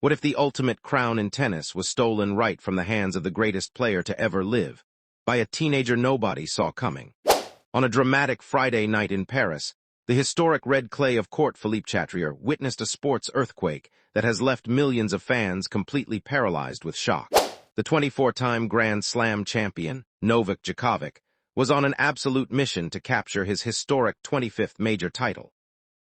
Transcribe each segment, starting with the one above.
What if the ultimate crown in tennis was stolen right from the hands of the greatest player to ever live, by a teenager nobody saw coming? On a dramatic Friday night in Paris, the historic red clay of Court Philippe-Chatrier witnessed a sports earthquake that has left millions of fans completely paralyzed with shock. The 24-time Grand Slam champion, Novak Djokovic, was on an absolute mission to capture his historic 25th major title.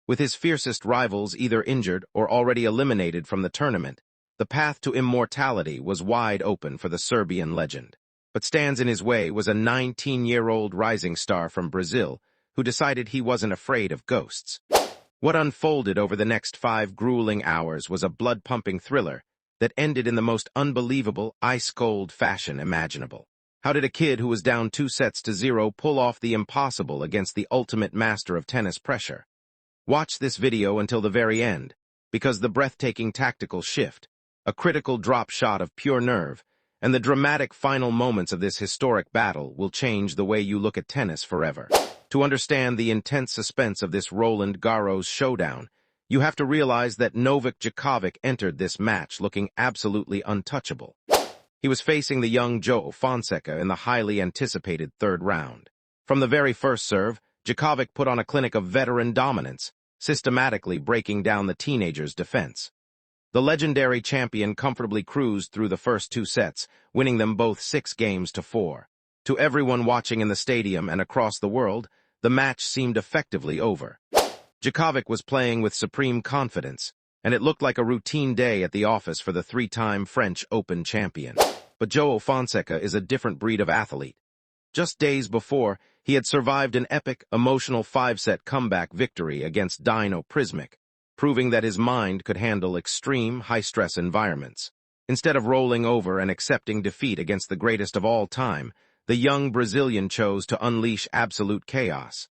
With his fiercest rivals either injured or already eliminated from the tournament, the path to immortality was wide open for the Serbian legend. But stands in his way was a 19-year-old rising star from Brazil who decided he wasn't afraid of ghosts. What unfolded over the next 5 grueling hours was a blood-pumping thriller that ended in the most unbelievable, ice-cold fashion imaginable. How did a kid who was down 2-0 pull off the impossible against the ultimate master of tennis pressure? Watch this video until the very end, because the breathtaking tactical shift, a critical drop shot of pure nerve, and the dramatic final moments of this historic battle will change the way you look at tennis forever. To understand the intense suspense of this Roland Garros showdown, you have to realize that Novak Djokovic entered this match looking absolutely untouchable. He was facing the young Joao Fonseca in the highly anticipated third round. From the very first serve, Djokovic put on a clinic of veteran dominance, systematically breaking down the teenager's defense. The legendary champion comfortably cruised through the first 2 sets, winning them both 6-4. To everyone watching in the stadium and across the world, the match seemed effectively over. Djokovic was playing with supreme confidence, and it looked like a routine day at the office for the 3-time French Open champion. But Joao Fonseca is a different breed of athlete. Just days before, he had survived an epic, emotional 5-set comeback victory against Dino Prismic, proving that his mind could handle extreme, high-stress environments. Instead of rolling over and accepting defeat against the greatest of all time, the young Brazilian chose to unleash absolute chaos.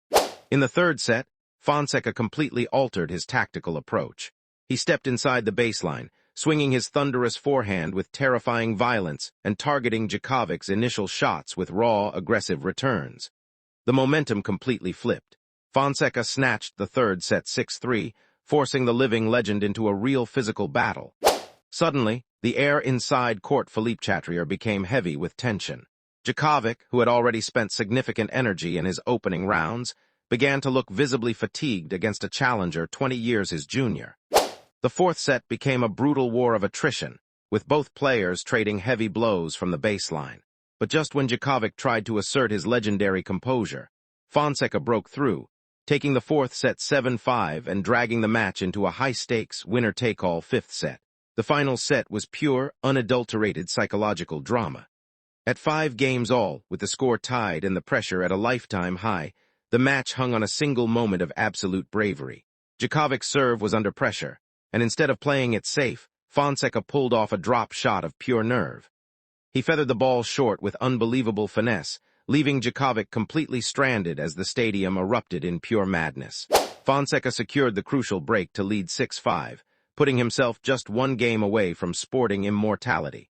In the third set, Fonseca completely altered his tactical approach. He stepped inside the baseline, swinging his thunderous forehand with terrifying violence and targeting Djokovic's initial shots with raw, aggressive returns. The momentum completely flipped. Fonseca snatched the third set 6-3, forcing the living legend into a real physical battle. Suddenly, the air inside Court Philippe-Chatrier became heavy with tension. Djokovic, who had already spent significant energy in his opening rounds, began to look visibly fatigued against a challenger 20 years his junior. The fourth set became a brutal war of attrition, with both players trading heavy blows from the baseline. But just when Djokovic tried to assert his legendary composure, Fonseca broke through, taking the fourth set 7-5 and dragging the match into a high-stakes, winner-take-all fifth set. The final set was pure, unadulterated psychological drama. At 5 games all, with the score tied and the pressure at a lifetime high, the match hung on a single moment of absolute bravery. Djokovic's serve was under pressure, and instead of playing it safe, Fonseca pulled off a drop shot of pure nerve. He feathered the ball short with unbelievable finesse, leaving Djokovic completely stranded as the stadium erupted in pure madness. Fonseca secured the crucial break to lead 6-5, putting himself just 1 game away from sporting immortality.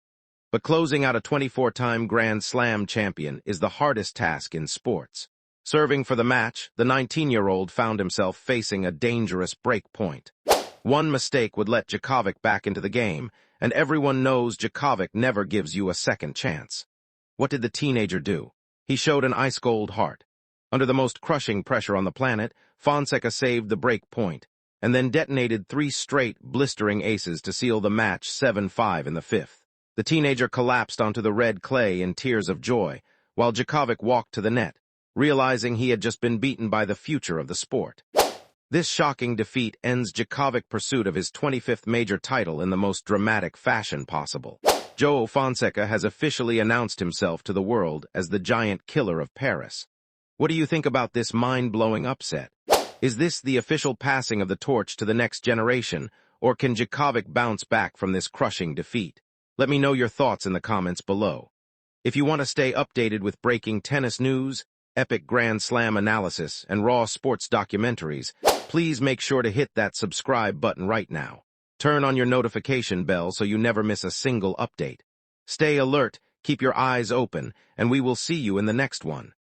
But closing out a 24-time Grand Slam champion is the hardest task in sports. Serving for the match, the 19-year-old found himself facing a dangerous break point. One mistake would let Djokovic back into the game, and everyone knows Djokovic never gives you a second chance. What did the teenager do? He showed an ice-cold heart. Under the most crushing pressure on the planet, Fonseca saved the break point, and then detonated 3 straight, blistering aces to seal the match 7-5 in the 5th. The teenager collapsed onto the red clay in tears of joy, while Djokovic walked to the net, realizing he had just been beaten by the future of the sport. This shocking defeat ends Djokovic's pursuit of his 25th major title in the most dramatic fashion possible. Joao Fonseca has officially announced himself to the world as the giant killer of Paris. What do you think about this mind-blowing upset? Is this the official passing of the torch to the next generation, or can Djokovic bounce back from this crushing defeat? Let me know your thoughts in the comments below. If you want to stay updated with breaking tennis news, epic Grand Slam analysis, and raw sports documentaries, please make sure to hit that subscribe button right now. Turn on your notification bell so you never miss a single update. Stay alert, keep your eyes open, and we will see you in the next one.